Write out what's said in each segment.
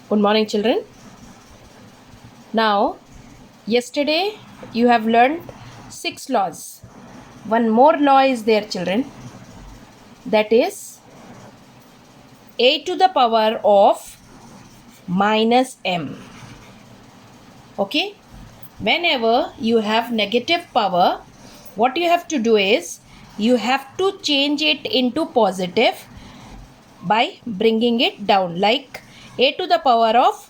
Good morning, children. Now, yesterday you have learned 6 laws. One more law is there, children. That is a to the power of minus m. Okay? Whenever you have negative power, what you have to do is you have to change it into positive by bringing it down. Like a to the power of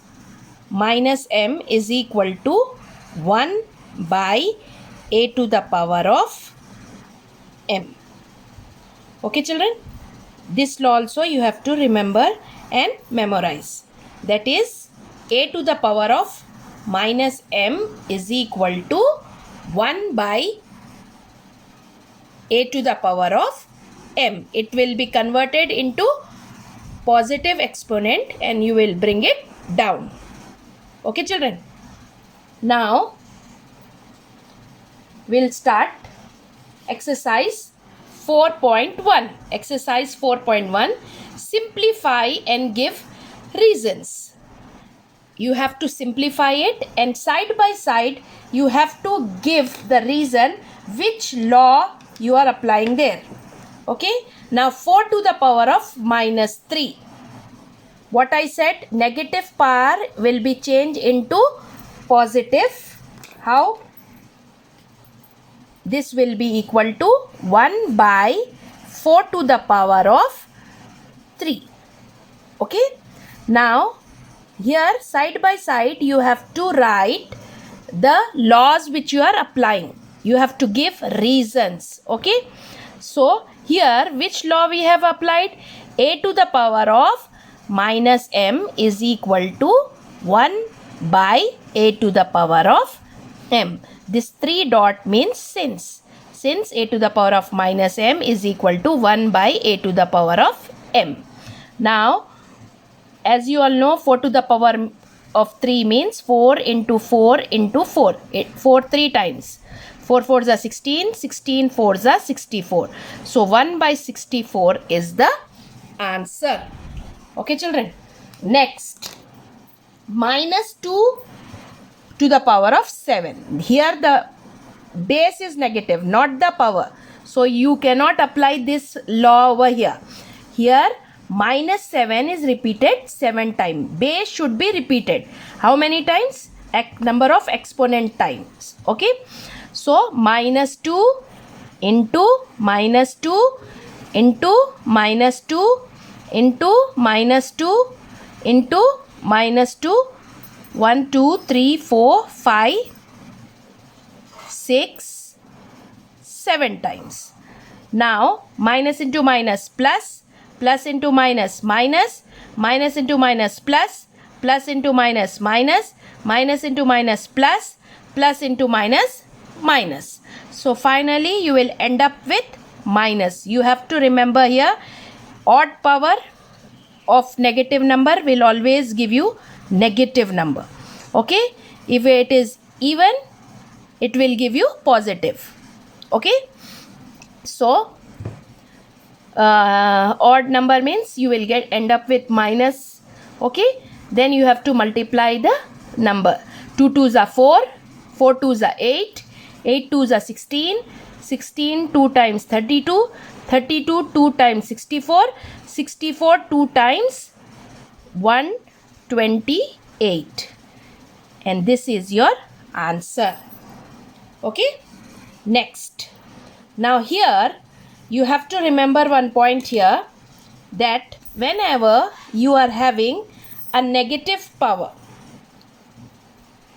minus m is equal to 1 by a to the power of m. Okay, children? This law also you have to remember and memorize. That is a to the power of minus m is equal to 1 by a to the power of m. It will be converted into positive exponent and you will bring it down. Okay, children? Now, we'll start exercise 4.1. Exercise 4.1. Simplify and give reasons. You have to simplify it and side by side you have to give the reason which law you are applying there. Okay. Now 4 to the power of minus 3. What I said, negative power will be changed into positive. How? This will be equal to 1 by 4 to the power of 3. Okay. Now, here side by side you have to write the laws which you are applying. You have to give reasons. Okay. So, here which law we have applied? A to the power of minus m is equal to 1 by a to the power of m. This 3 dot means since a to the power of minus m is equal to 1 by a to the power of m. Now, as you all know, 4 to the power of 3 means 4 into 4 into 4. 4 3 times. 4 4s are 16, 16 4s are 64. So, 1 by 64 is the answer. Okay, children. Next, minus 2 to the power of 7. Here the base is negative, not the power. So, you cannot apply this law over here. Here, minus 7 is repeated 7 times. Base should be repeated. How many times? Number of exponent times. Okay. So, minus 2 into minus 2 into minus 2 into minus 2 into minus 2. 1, 2, 3, 4, 5, 6, 7 times. Now, minus into minus plus, plus into minus minus, minus into minus plus, plus into minus minus, minus into minus plus, plus into minus minus. So, finally, you will end up with minus. You have to remember here, odd power of negative number will always give you negative number. Okay. If it is even, it will give you positive. Okay. So, odd number means you will end up with minus. Okay. Then you have to multiply the number. 2 2s are 4, 4 2s are 8, 8 2s are 16, 16 2 times 32, 32 2 times 64, 64 2 times 128. And this is your answer. Okay. Next. Now here you have to remember one point here, that whenever you are having a negative power,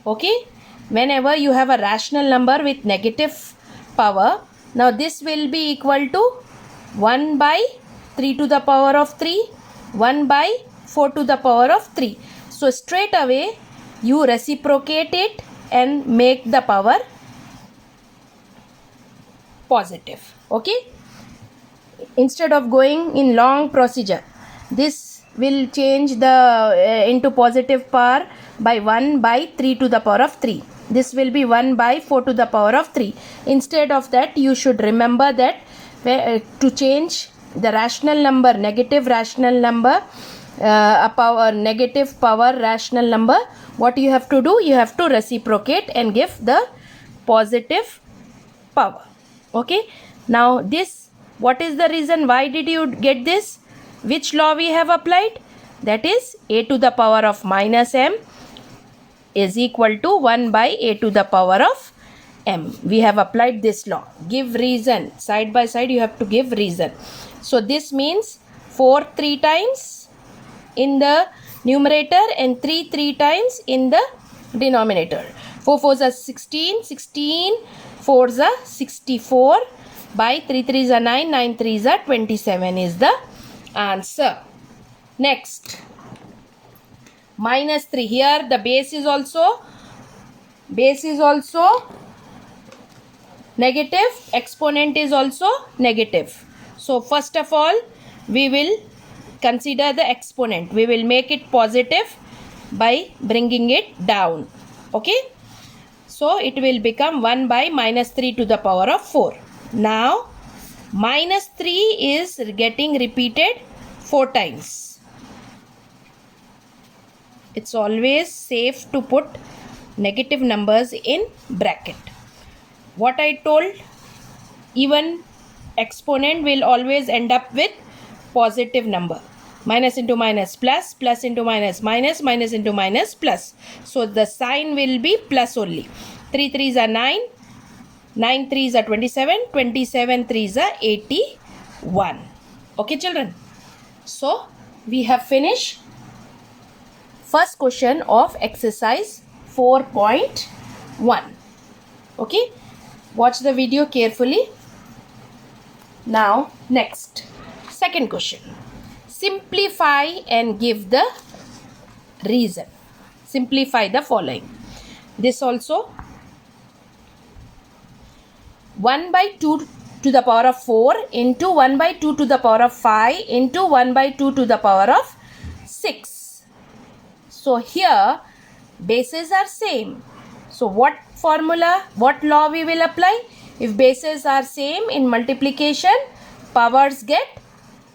okay, whenever you have a rational number with negative power, now this will be equal to 1 by 3 to the power of 3, 1 by 4 to the power of 3. So, straight away you reciprocate it and make the power positive. Okay. Instead of going in long procedure, this will change the into positive power by 1 by 3 to the power of 3. This will be 1 by 4 to the power of 3. Instead of that, you should remember that to change the rational number, negative rational number a power negative power rational number, what you have to do, you have to reciprocate and give the positive power. Okay, now this, what is the reason, why did you get this, which law we have applied? That is a to the power of minus m is equal to 1 by a to the power of m. We have applied this law. Give reason. Side by side you have to give reason. So this means 4 3 times in the numerator and 3 times in the denominator. 4 4s are 16, 16 4s are 64 by 3 3s are 9, 9 3s are 27 is the answer. Next, minus 3. Here the base is also negative, exponent is also negative. So first of all we will consider the exponent. We will make it positive by bringing it down. Okay, so it will become 1 by minus 3 to the power of 4. Now minus 3 is getting repeated 4 times. It's always safe to put negative numbers in bracket. What I told, even exponent will always end up with positive number. Minus into minus plus, plus into minus minus, minus into minus plus. So the sign will be plus only. 3 3s are 9, 9 3s are 27, 27 3s are 81. Okay children, so we have finished first question of exercise 4.1. Okay, watch the video carefully. Now next, second question. Simplify and give the reason. Simplify the following. This also, 1 by 2 to the power of 4 into 1 by 2 to the power of 5 into 1 by 2 to the power of 6. So here bases are same. So what formula, what law we will apply? If bases are same in multiplication, powers get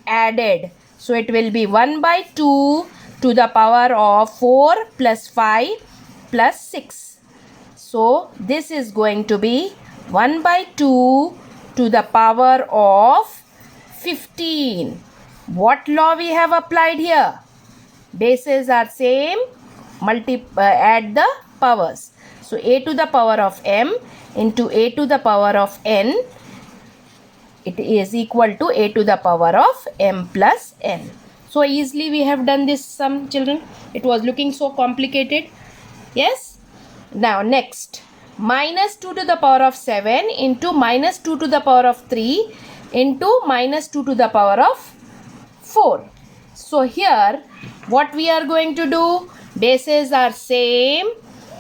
added. So it will be 1 by 2 to the power of 4 plus 5 plus 6. So this is going to be 1 by 2 to the power of 15. What law we have applied here? Bases are same, add the powers. So a to the power of m into a to the power of n, it is equal to a to the power of m plus n. So easily we have done this sum, children. It was looking so complicated. Yes. Now next, minus 2 to the power of 7 into minus 2 to the power of 3 into minus 2 to the power of 4. So here what we are going to do? Bases are same,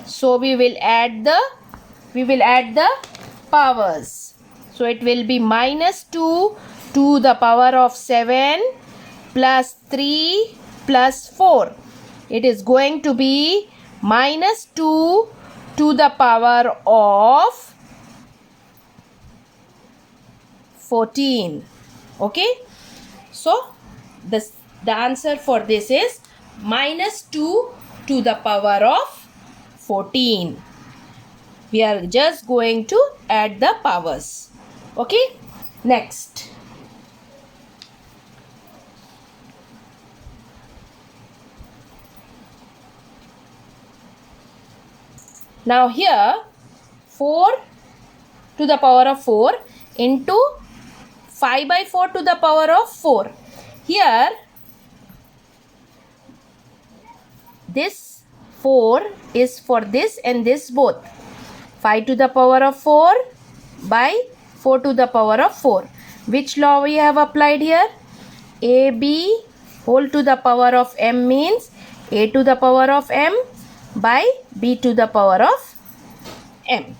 so we will add the powers. So it will be minus 2 to the power of 7 plus 3 plus 4. It is going to be minus 2 to the power of 14. Okay, so the answer for this is minus 2 to the power of 14. We are just going to add the powers. Okay, next. Now here 4 to the power of 4 into 5 by 4 to the power of 4. Here this 4 is for this and this both. 5 to the power of 4 by 4 to the power of 4. Which law we have applied here? AB whole to the power of m means a to the power of m by b to the power of m.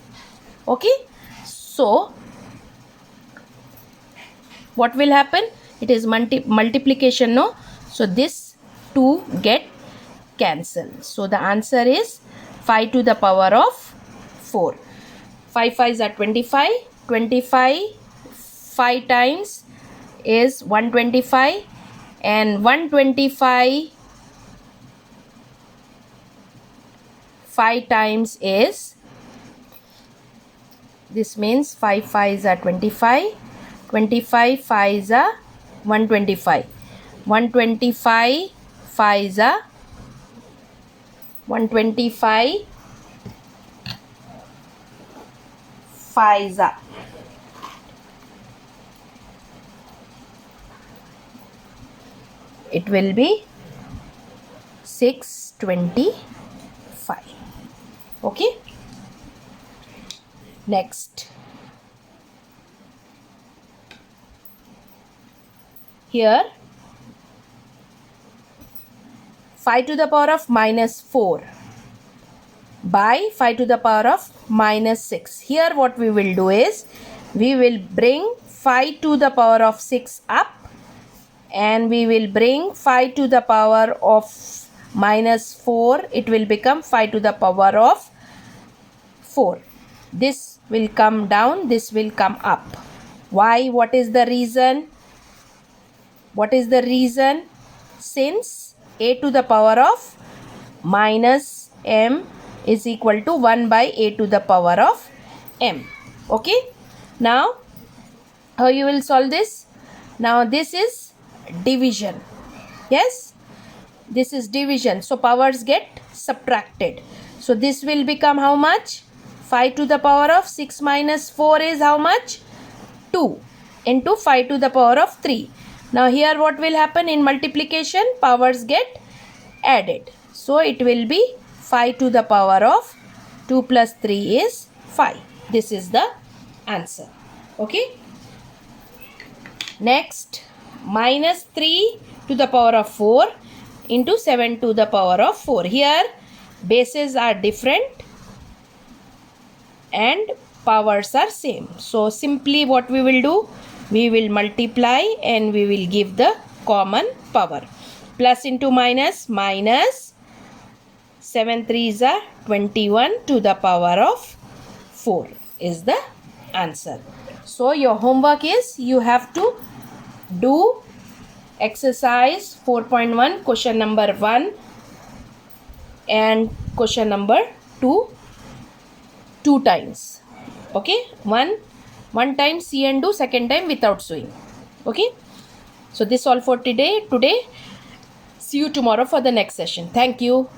Okay, so what will happen? It is multiplication, no? So this 2 get cancelled. So the answer is 5 to the power of 4. 5 5s are 25. 25 5 times is 125 and 125 5 times is, this means 5 5s are 25, 25 5s are 125, 125 5s are 125 5s are, it will be 625. Okay, next, here 5 to the power of minus 4 by 5 to the power of minus 6. Here what we will do is, we will bring 5 to the power of 6 up, and we will bring 5 to the power of minus 4. It will become 5 to the power of 4. This will come down, this will come up. Why? What is the reason? What is the reason? Since a to the power of minus m is equal to 1 by a to the power of m. Okay. Now, how you will solve this? Now, this is division. Yes, this is division. So, powers get subtracted. So, this will become how much? 5 to the power of 6 minus 4 is how much? 2 into 5 to the power of 3. Now, here what will happen in multiplication? Powers get added. So, it will be 5 to the power of 2 plus 3 is 5. This is the answer. Okay. Next, minus 3 to the power of 4 into 7 to the power of 4. Here, bases are different and powers are same. So, simply what we will do? We will multiply and we will give the common power. Plus into minus, minus 7 3s are 21 to the power of 4 is the answer. So, your homework is, you have to do exercise 4.1 question number 1 and question number 2 times. Okay, one time see and do, second time without sewing. Okay, so this all for today. See you tomorrow for the next session. Thank you.